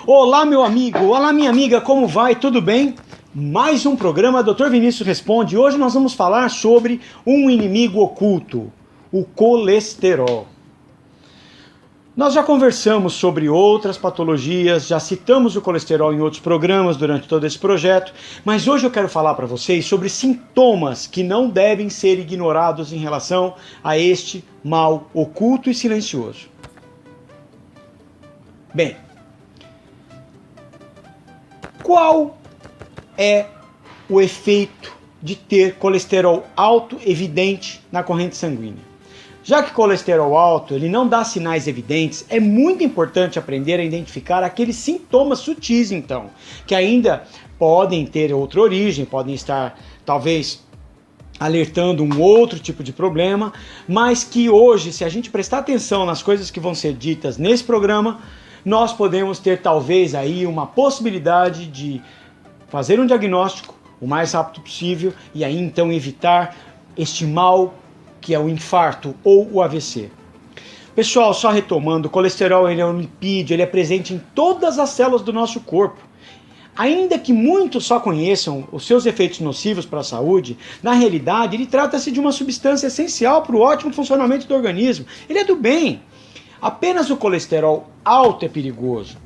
Olá, meu amigo, olá, minha amiga, como vai? Tudo bem? Mais um programa Dr. Vinícius Responde. Hoje nós vamos falar sobre um inimigo oculto, o colesterol. Nós já conversamos sobre outras patologias, já citamos o colesterol em outros programas durante todo esse projeto, mas hoje eu quero falar para vocês sobre sintomas que não devem ser ignorados em relação a este mal oculto e silencioso. Bem, qual é o efeito de ter colesterol alto evidente na corrente sanguínea? Já que colesterol alto ele não dá sinais evidentes, é muito importante aprender a identificar aqueles sintomas sutis, então, que ainda podem ter outra origem, podem estar talvez alertando um outro tipo de problema, mas que hoje, se a gente prestar atenção nas coisas que vão ser ditas nesse programa, nós podemos ter talvez aí uma possibilidade de fazer um diagnóstico o mais rápido possível e aí então evitar este mal que é o infarto ou o AVC. Pessoal, só retomando, o colesterol ele é um lipídio, ele é presente em todas as células do nosso corpo. Ainda que muitos só conheçam os seus efeitos nocivos para a saúde, na realidade ele trata-se de uma substância essencial para o ótimo funcionamento do organismo. Ele é do bem. Apenas o colesterol alto é perigoso.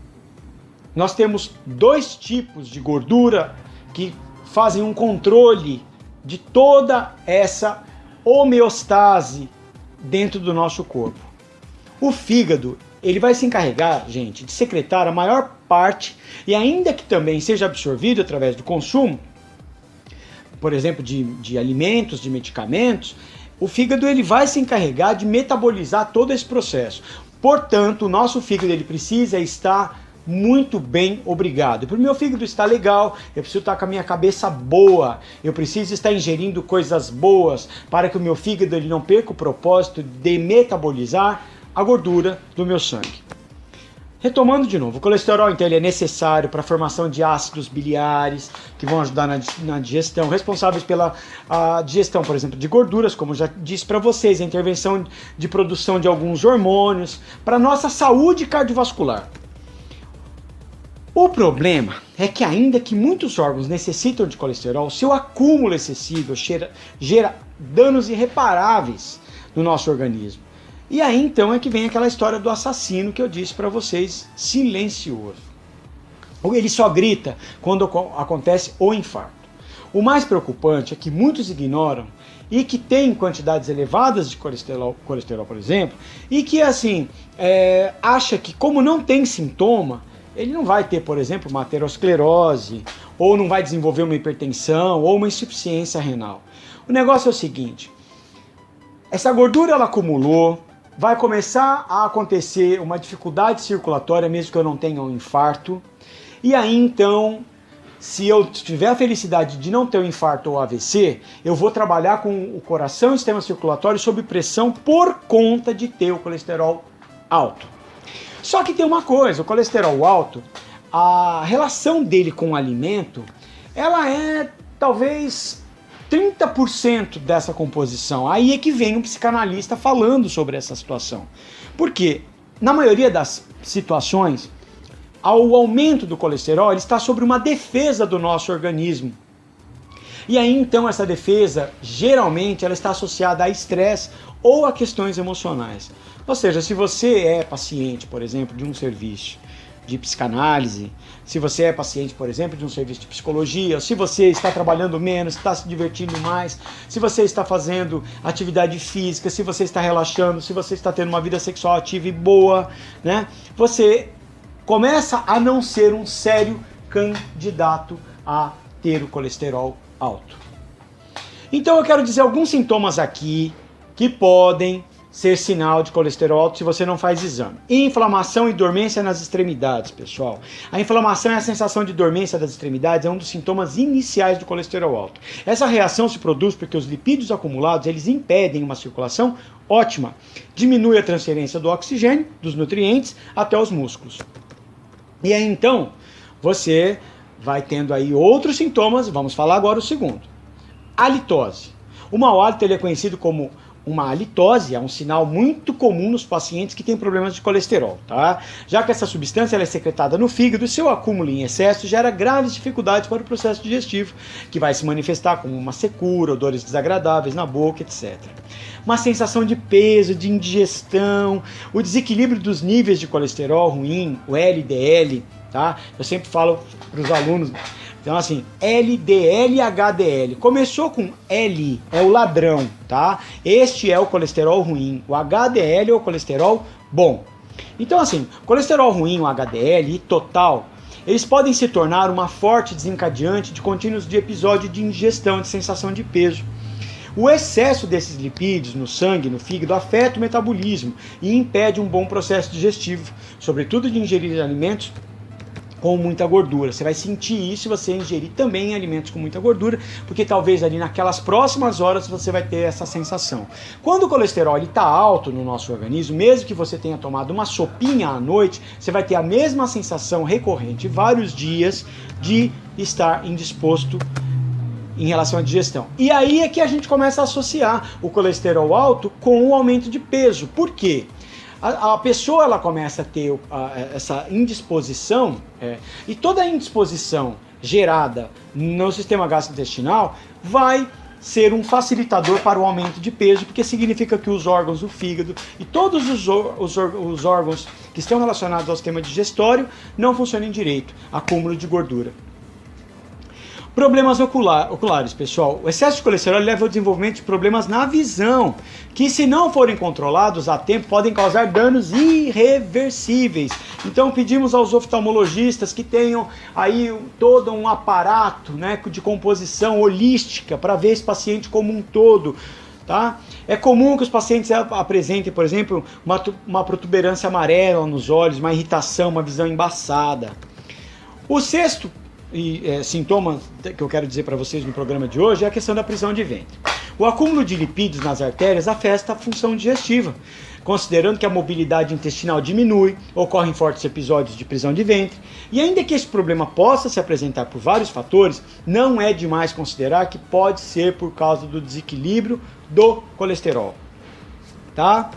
Nós temos dois tipos de gordura que fazem um controle de toda essa homeostase dentro do nosso corpo. O fígado, ele vai se encarregar, gente, de secretar a maior parte, e ainda que também seja absorvido através do consumo, por exemplo, de alimentos, de medicamentos, o fígado ele vai se encarregar de metabolizar todo esse processo. Portanto, o nosso fígado ele precisa estar muito bem, obrigado. Para o meu fígado estar legal, eu preciso estar com a minha cabeça boa, eu preciso estar ingerindo coisas boas para que o meu fígado ele não perca o propósito de metabolizar a gordura do meu sangue. Retomando de novo, o colesterol então ele é necessário para a formação de ácidos biliares que vão ajudar na digestão, responsáveis pela digestão, por exemplo, de gorduras, como já disse para vocês, a intervenção de produção de alguns hormônios, para a nossa saúde cardiovascular. O problema é que ainda que muitos órgãos necessitam de colesterol, seu acúmulo excessivo gera danos irreparáveis no nosso organismo. E aí então é que vem aquela história do assassino que eu disse para vocês, silencioso. Ele só grita quando acontece o infarto. O mais preocupante é que muitos ignoram e que tem quantidades elevadas de colesterol, por exemplo, e que assim, acha que como não tem sintoma, ele não vai ter, por exemplo, uma aterosclerose, ou não vai desenvolver uma hipertensão, ou uma insuficiência renal. O negócio é o seguinte, essa gordura ela acumulou, vai começar a acontecer uma dificuldade circulatória, mesmo que eu não tenha um infarto, e aí então, se eu tiver a felicidade de não ter um infarto ou AVC, eu vou trabalhar com o coração e o sistema circulatório sob pressão por conta de ter o colesterol alto. Só que tem uma coisa, o colesterol alto, a relação dele com o alimento, ela é talvez 30% dessa composição. Aí é que vem um psicanalista falando sobre essa situação. Porque, na maioria das situações, o aumento do colesterol ele está sobre uma defesa do nosso organismo. E aí então essa defesa, geralmente, ela está associada a estresse ou a questões emocionais. Ou seja, se você é paciente, por exemplo, de um serviço de psicanálise, se você é paciente, por exemplo, de um serviço de psicologia, se você está trabalhando menos, está se divertindo mais, se você está fazendo atividade física, se você está relaxando, se você está tendo uma vida sexual ativa e boa, né? Você começa a não ser um sério candidato a ter o colesterol alto. Então eu quero dizer alguns sintomas aqui que podem ser sinal de colesterol alto se você não faz exame. Inflamação e dormência nas extremidades, pessoal. A inflamação e a sensação de dormência das extremidades é um dos sintomas iniciais do colesterol alto. Essa reação se produz porque os lipídios acumulados, eles impedem uma circulação ótima. Diminui a transferência do oxigênio, dos nutrientes, até os músculos. E aí então, você vai tendo aí outros sintomas, vamos falar agora o segundo. Halitose. O mau hálito ele é conhecido como uma halitose, é um sinal muito comum nos pacientes que têm problemas de colesterol, tá? Já que essa substância ela é secretada no fígado, seu acúmulo em excesso gera graves dificuldades para o processo digestivo, que vai se manifestar como uma secura, odores desagradáveis na boca, etc. Uma sensação de peso, de indigestão, o desequilíbrio dos níveis de colesterol ruim, o LDL, tá? Eu sempre falo para os alunos, então assim, LDL e HDL. Começou com L, é o ladrão, tá? Este é o colesterol ruim. O HDL é o colesterol bom. Então assim, colesterol ruim, o HDL e total, eles podem se tornar uma forte desencadeante de contínuos de episódio de indigestão, de sensação de peso. O excesso desses lipídios no sangue, no fígado, afeta o metabolismo e impede um bom processo digestivo, sobretudo de ingerir alimentos com muita gordura. Você vai sentir isso se você ingerir também alimentos com muita gordura, porque talvez ali naquelas próximas horas você vai ter essa sensação. Quando o colesterol está alto no nosso organismo, mesmo que você tenha tomado uma sopinha à noite, você vai ter a mesma sensação recorrente vários dias de estar indisposto em relação à digestão. E aí é que a gente começa a associar o colesterol alto com o aumento de peso. Por quê? A pessoa ela começa a ter essa indisposição, e toda a indisposição gerada no sistema gastrointestinal vai ser um facilitador para o aumento de peso, porque significa que os órgãos do fígado e todos os órgãos que estão relacionados ao sistema digestório não funcionam direito, acúmulo de gordura. Problemas oculares, pessoal. O excesso de colesterol leva ao desenvolvimento de problemas na visão, que se não forem controlados a tempo, podem causar danos irreversíveis. Então pedimos aos oftalmologistas que tenham aí todo um aparato, né, de composição holística para ver esse paciente como um todo. Tá? É comum que os pacientes apresentem, por exemplo, uma protuberância amarela nos olhos, uma irritação, uma visão embaçada. O sexto sintoma que eu quero dizer para vocês no programa de hoje é a questão da prisão de ventre. O acúmulo de lipídios nas artérias afeta a função digestiva, considerando que a mobilidade intestinal diminui, ocorrem fortes episódios de prisão de ventre, e ainda que esse problema possa se apresentar por vários fatores, não é demais considerar que pode ser por causa do desequilíbrio do colesterol, tá?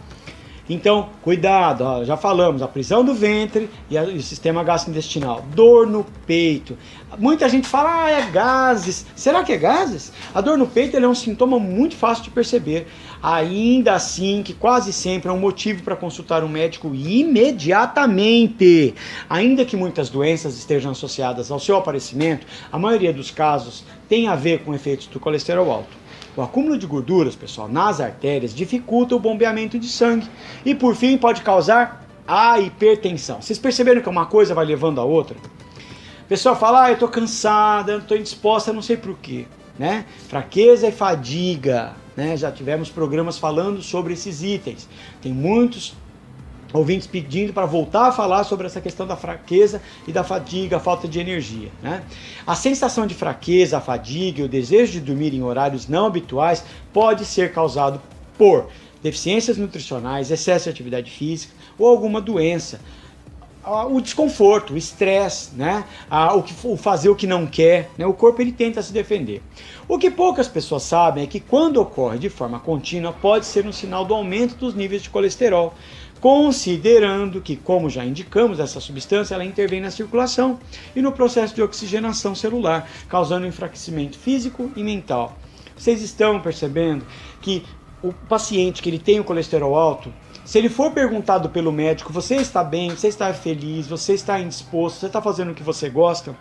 Então, cuidado, ó, já falamos, a prisão do ventre e o sistema gastrointestinal, dor no peito. Muita gente fala, é gases. Será que é gases? A dor no peito é um sintoma muito fácil de perceber. Ainda assim, que quase sempre é um motivo para consultar um médico imediatamente. Ainda que muitas doenças estejam associadas ao seu aparecimento, a maioria dos casos tem a ver com efeitos do colesterol alto. O acúmulo de gorduras, pessoal, nas artérias dificulta o bombeamento de sangue e, por fim, pode causar a hipertensão. Vocês perceberam que uma coisa vai levando a outra? O pessoal fala, eu estou cansada, eu estou indisposta, não sei por quê, né? Fraqueza e fadiga, né? Já tivemos programas falando sobre esses itens. Tem muitos ouvintes pedindo para voltar a falar sobre essa questão da fraqueza e da fadiga, a falta de energia, né? A sensação de fraqueza, a fadiga e o desejo de dormir em horários não habituais pode ser causado por deficiências nutricionais, excesso de atividade física ou alguma doença. O desconforto, o estresse, né? O fazer o que não quer, né? O corpo ele tenta se defender. O que poucas pessoas sabem é que quando ocorre de forma contínua pode ser um sinal do aumento dos níveis de colesterol, considerando que, como já indicamos, essa substância ela intervém na circulação e no processo de oxigenação celular, causando enfraquecimento físico e mental. Vocês estão percebendo que o paciente que ele tem o colesterol alto, se ele for perguntado pelo médico, você está bem, você está feliz, você está indisposto, você está fazendo o que você gosta,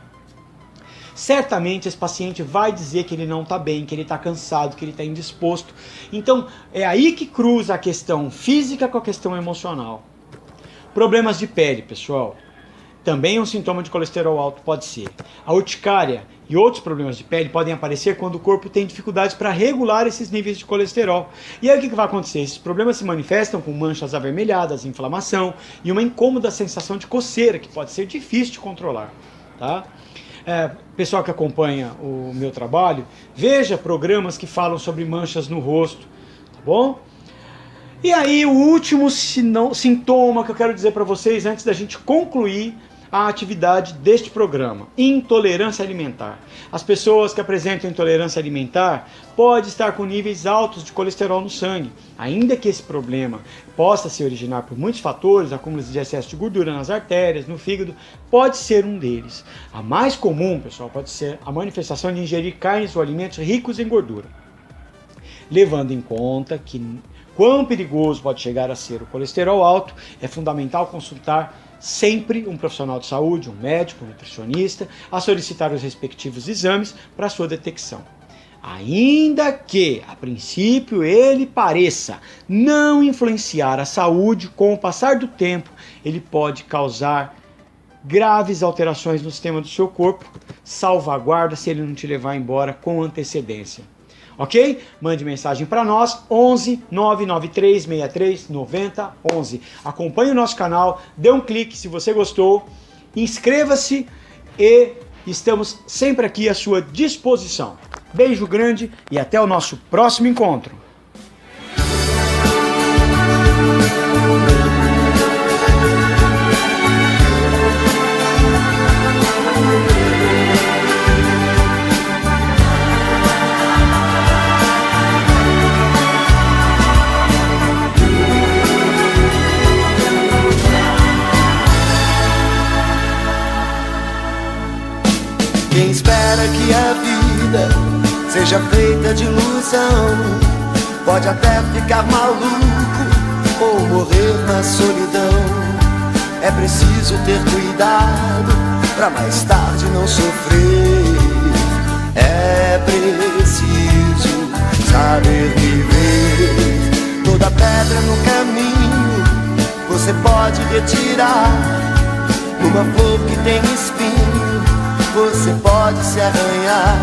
certamente esse paciente vai dizer que ele não está bem, que ele está cansado, que ele está indisposto. Então, é aí que cruza a questão física com a questão emocional. Problemas de pele, pessoal. Também um sintoma de colesterol alto pode ser. A urticária e outros problemas de pele podem aparecer quando o corpo tem dificuldades para regular esses níveis de colesterol. E aí o que vai acontecer? Esses problemas se manifestam com manchas avermelhadas, inflamação e uma incômoda sensação de coceira, que pode ser difícil de controlar, tá? Pessoal que acompanha o meu trabalho, veja programas que falam sobre manchas no rosto, tá bom? E aí o último sintoma que eu quero dizer para vocês, antes da gente concluir a atividade deste programa, intolerância alimentar. As pessoas que apresentam intolerância alimentar podem estar com níveis altos de colesterol no sangue. Ainda que esse problema possa se originar por muitos fatores, acúmulos de excesso de gordura nas artérias, no fígado, pode ser um deles. A mais comum, pessoal, pode ser a manifestação de ingerir carnes ou alimentos ricos em gordura. Levando em conta que quão perigoso pode chegar a ser o colesterol alto, é fundamental consultar sempre um profissional de saúde, um médico, um nutricionista, a solicitar os respectivos exames para sua detecção. Ainda que, a princípio, ele pareça não influenciar a saúde, com o passar do tempo, ele pode causar graves alterações no sistema do seu corpo. Salvaguarda se ele não te levar embora com antecedência. Ok? Mande mensagem para nós, 11 993 63 90 11. Acompanhe o nosso canal, dê um clique se você gostou, inscreva-se e estamos sempre aqui à sua disposição. Beijo grande e até o nosso próximo encontro. Quem espera que a vida seja feita de ilusão pode até ficar maluco ou morrer na solidão. É preciso ter cuidado pra mais tarde não sofrer. É preciso saber viver. Toda pedra no caminho você pode retirar. Numa flor que tem espinho você pode se arranhar.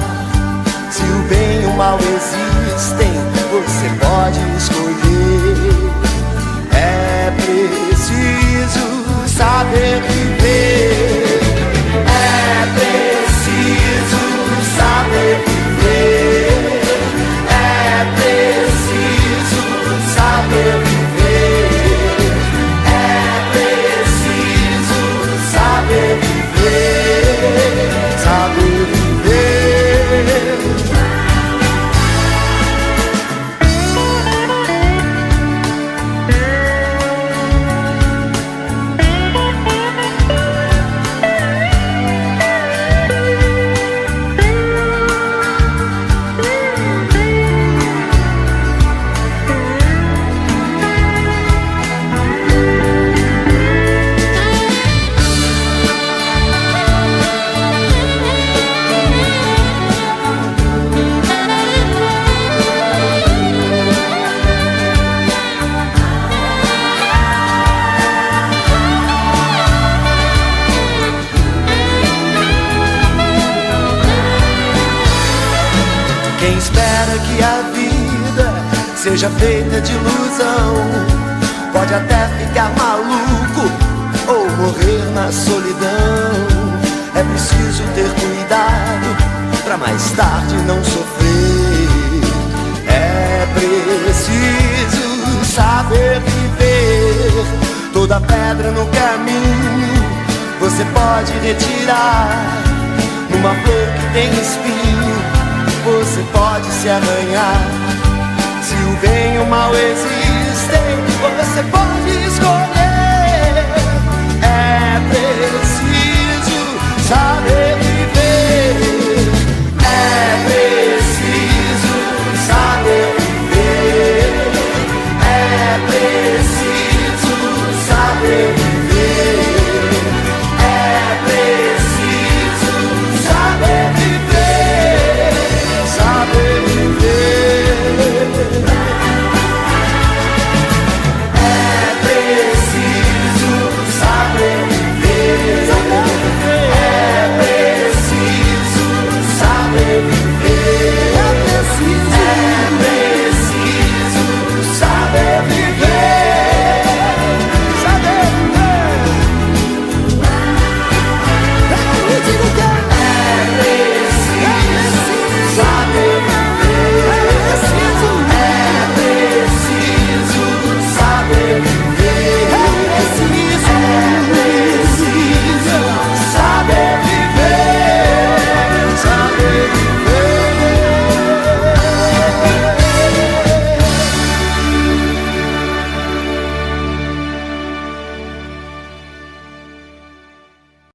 Se o bem e o mal existem, você pode escolher. É preciso saber viver. É preciso saber viver. É preciso saber viver. É preciso saber viver. Saber viver. Quem espera que a vida seja feita de ilusão pode até ficar maluco ou morrer na solidão. É preciso ter cuidado pra mais tarde não sofrer. É preciso saber viver. Toda pedra no caminho você pode retirar. Numa flor que tem espinho você pode se arranhar. Se o bem e o mal existem, você pode escolher. É preciso